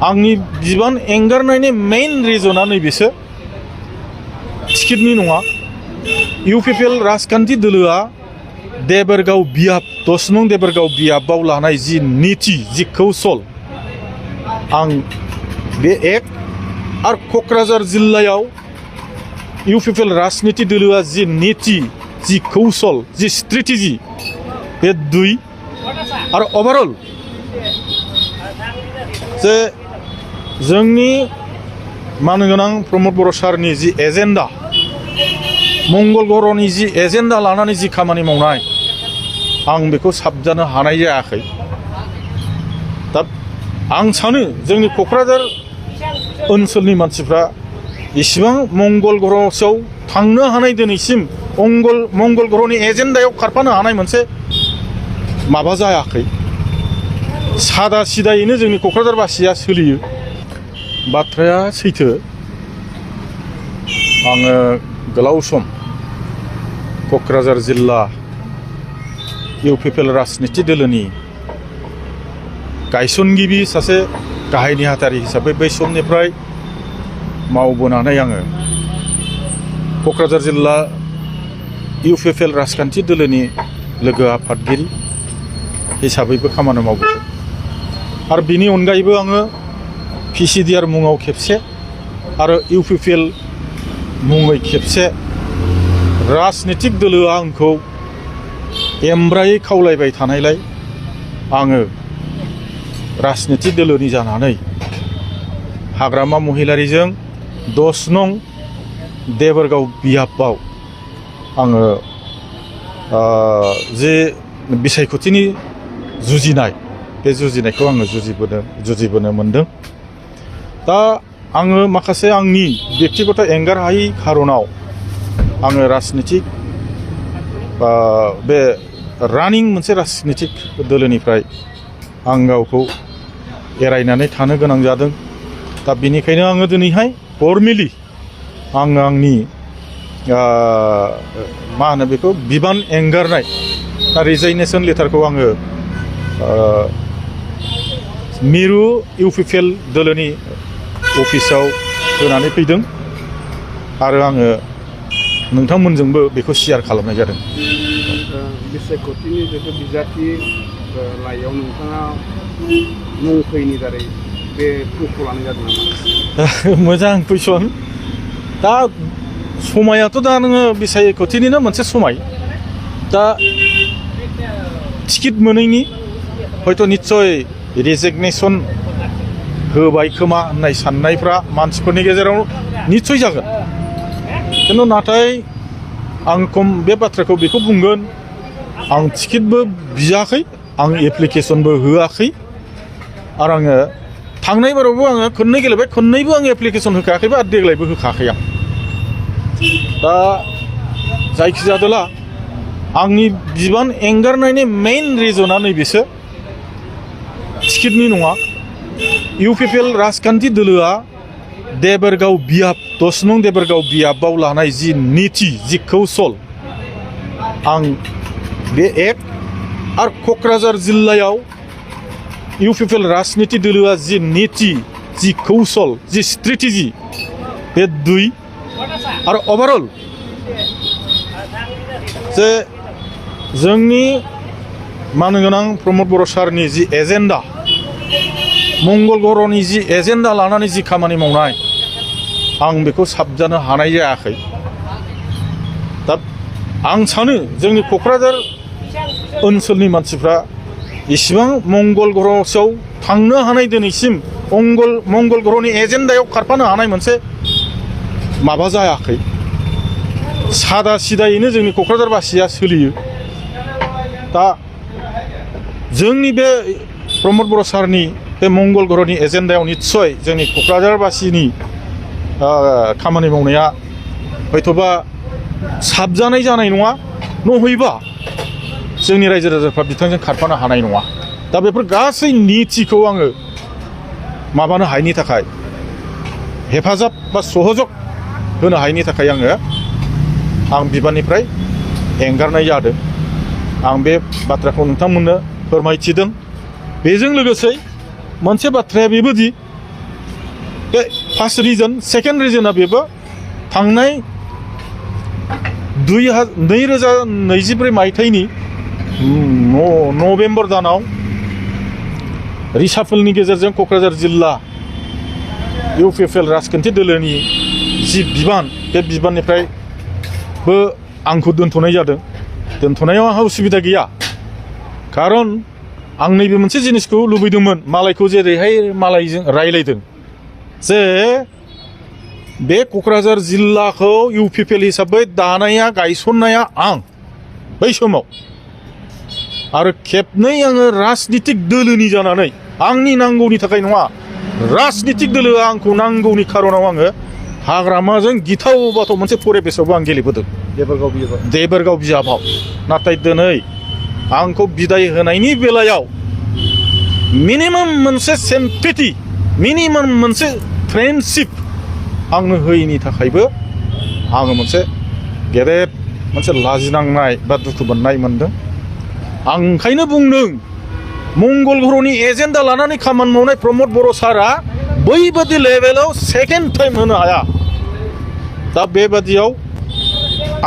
आंनि बिबान एंगारनायनि मेइन रिजना नैबेसो टिकेटनि नङा इउपिपिएल राजखान्थि दोलोआ देबरगाव बियाब 10 नं देबरगाव बियाबाव लानाय जि नीति जि कौशल आं बे एक आरो क'क्राझार जिल्लायाव इउपिपिएल राजनीति दोलोआ जि नीति जि कौशल जि स्ट्रेटेजि बे 2 आरो ओभारअल जे जोंनि मानगोनां प्रमद बर' सारनि जि एजेन्डा मंगल ग्रहनि जि एजेन्डा लानानै जि खामानि मावनाय आं बेखौ साबजानो हानाय जायाखै। दा आं सानो जोंनि क'क्राझार ओनसोलनि मानसिफ्रा इसिबां मंगल ग्रहआव थांनो हानाय दिनैसिम मंगल ग्रहनि एजेन्डायाव खारफानो हानाय मोनसे माबा जायाखै। सादा सिदायैनो जोंनि क'क्राझारबासिया सोलियो। बाथ्राया सैथो। आङो गोलाव सम क'क्राझार जिल्ला इउपिपिएल राजनीति दोलोनि गायसनगिरि सासे गाहाय नेहाथारि हिसाबै बै समनिफ्राय मावबोनानै आङो क'क्राझार जिल्ला इउपिपिएल राजखान्थि दोलोनि लोगो आफादगिरि हिसाबैबो खामानि मावबोदों आरो बिनि अनगायैबो आङो पिसिडिआर मुङाव खेबसे आरो इउपिपिएल मुङै खेबसे राजनीतिक दोलोआ आंखौ एमब्रायै खावलायबाय थानायलाय आङो राजनीति दोलोनि जानानै हाग्रामा महिलारिजों 10 नं देबरगाव बियाबाव आङो जे बिसायख'थिनि जुजिनाय बे जुजिनायखौ आङो जुजिबोनो मोनदों। दा आङो माखासे आंनि बेक्तिगत एंगार हायै खारनाव आङो राजनीतिक बे रानिं मोनसे राजनीतिक दोलोनिफ्राय आं गावखौ एरायनानै थानो गोनां जादों। दा बेनिखायनो आङो दिनैहाय फर्मेलि आङो आंनि मा होनो बेखौ बिबान एंगारनाय रिजाइनेसन लेटारखौ आङो मिरु इउपिपिएल दोलोनि अफिसाव होनानै फैदों आरो आङो नोंथांमोनजोंबो बेखौ शेयार खालामनाय जादों। बिसायख'थिनि जितु बिजाथि लाइयाव नोंथाङा मुं फैनि दारै बे मुंखौ लानाय जादों नामा? मोजां कुइसन। दा समायाथ' दा नोङो बिसायख'थिनिनो मोनसे समाय। दा टिकेट मोनैनि हयथ' निस्सय रेजिगनेसन होबाय खोमा होननाय साननायफ्रा मानसिफोरनि गेजेराव निस्सय जागोन। खिन्थु नाथाय आं बे बाथ्राखौ बेखौ बुंगोन आं टिकेटबो बियाखै आं एप्लिकेसनबो होआखै आरो आङो थांनाय बारावबो आङो खननै गेलेबाय खननैबो आं एप्लिकेसन होखायाखैबा आरो देग्लायबो होखायाखै आं। दा जायखिजादोला आंनि बिबान एंगारनायनि मेइन रिजना नैबेसो टिकेटनि नङा इउपिपिएल राजखान्थि दोलोआ देबरगाव बियाब 10 नं देबरगाव बियाबाव लानाय जि नीति जि कौशल आं बे एक आरो क'क्राझार जिल्लायाव इउपिपिएल राजनीति दोलोआ जि नीति जि कौशल जि स्ट्रेटेजि बे 2 आरो ओभारअल जे जोंनि मानगोनां प्रमद बर' सारनि जि एजेन्डा मंगल ग्रहनि जि एजेन्डा लानानै जि खामानि मावनाय आं बेखौ साबजानो हानाय जायाखै। दा आं सानो जोंनि क'क्राझार ओनसोलनि मानसिफ्रा इसिबां मंगल ग्रहआव थांनो हानाय दिनैसिम मंगल ग्रहनि एजेन्डायाव खारफानो हानाय मोनसे माबा जायाखै। सादा सिदायैनो जोंनि क'क्राझारबासिया सोलियो। दा जोंनि बे प्रमद बर' सारनि बे मंगल ग्रहनि एजेन्डायाव निस्सय जोंनि क'क्राझारबासिनि खामानि मावनाया हयथ'बा साबजानाय जानाय नङा नहयबा जोंनि रायजो राजाफ्रा बिथांजों खारफानो हानाय नङा। दा बेफोर गासै नीतिखौ आङो माबानो हायैनि थाखाय हेफाजाब बा सहयोग होनो हायैनि थाखाय आं बिबाननिफ्राय एंगारनाय जादों। आं बे बाथ्राखौ नोंथांमोननो फोरमायथिदों। बेजों लोगोसे मोनसे बाथ्राया बेबोदि बे फार्स्ट रिजन सेकेन्ड रिजना बेबो थांनाय 2024 मायथाइनि नभेम्बर दानाव रिसाफलनि गेजेरजों क'क्राझार जिल्ला इउपिपिएल राजखान्थि दोलोनि जि बिबान बे बिबाननिफ्रायबो आंखौ दोनथ'नाय जादों दोनथ'नायाव आंहा उसुबिदा गैया खारन आं नैबे मोनसे जिनिसखौ लुबैदोंमोन मालायखौ जेरैहाय मालायजों रायलायदों जे बे क'क्राझार जिल्लाखौ इउपिपिएल हिसाबै दानाया गायसननाया आं बै समाव आरो खेबनै आङो राजनितिक दोलोनि जानानै आंनि नांगौनि थाखाय नङा राजनितिक दोलोआ आंखौ नांगौनि खारनाव आङो हाग्रामाजों गिथाव बाथाव मोनसे परिबेसावबो आं गेलेबोदों देबोरगाव बिजाबाव नाथाय दिनै आंखौ बिदाय होनायनि बेलायाव मिनिमाम मोनसे सिम्पेथि मिनिमाम मोनसे फ्रेन्डशिप आंनो होयैनि थाखायबो आङो मोनसे गेदेर मोनसे लाजिनांनाय बा दुखु मोननाय मोनदों आं ओंखायनो बुंदों मंगल ग्रहनि एजेन्डा लानानै खामानि मावनाय प्रमद बर' सारा बैबादि लेभेलाव सेकेन्ड टाइम होनो हाया दा बेबादियाव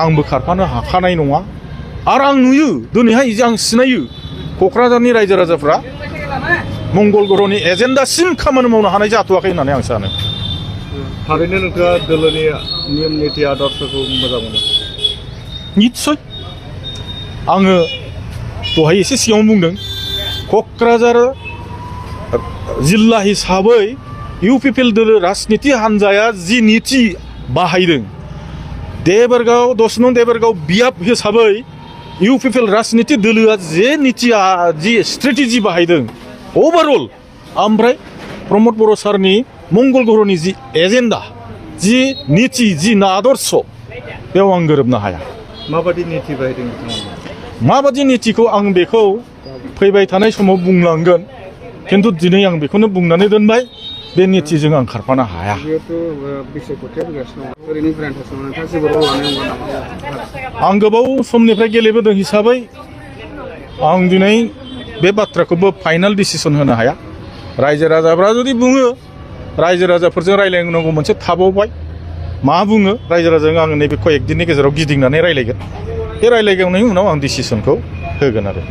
आंबो खारफानो हाखानाय नङा आरो आं नुयो दिनैहाय आं सिनायो क'क्राझारनि रायजो राजाफ्रा मंगल ग्रहनि एजेन्डासिम खामानि मावनो हानाय जाथ'वाखै होननानै आं सानो थारैनो नोंथाङा दोलोनि नियम निति आदर्शखौ मोजां मोनो निस्सय आङो दहाय एसे सिगाङाव बुंदों क'क्राझार जिल्ला हिसाबै इउपिपिएल दोलो राजनिति हान्जाया जि निति बाहायदों देबोरगाव 10 नं देबोरगाव बियाब हिसाबै इउपिपिएल राजनिति दोलोआ जे नितिया जि स्ट्रेटेजि बाहायदों ओभारअल ओमफ्राय प्रमद बर' सारनि मंगल ग्रहनि जि एजेन्डा जि निति जि आदर्श बेयाव आं गोरोबनो हाया माबादि निति बाहायदों नोंथाङा माबादि नितिखौ आं बेखौ फैबाय थानाय समाव बुंलांगोन खिन्थु दिनै आं बेखौनो बुंनानै दोनबाय बे नितिजों आं खारफानो हाया आं गोबाव समनिफ्राय गेलेबोदों हिसाबै आं दिनै बे बाथ्राखौबो फाइनाल डिसिसन होनो हाया रायजो राजाफ्रा जुदि बुङो रायजो राजाफोरजों रायलायनांगौ मोनसे थाबावबाय मा बुङो रायजो राजाजों आं नैबे कयेक दिननि गेजेराव गिदिंनानै रायलायगोन बे रायलायनायनि उनाव आं डिसिसनखौ होगोन आरो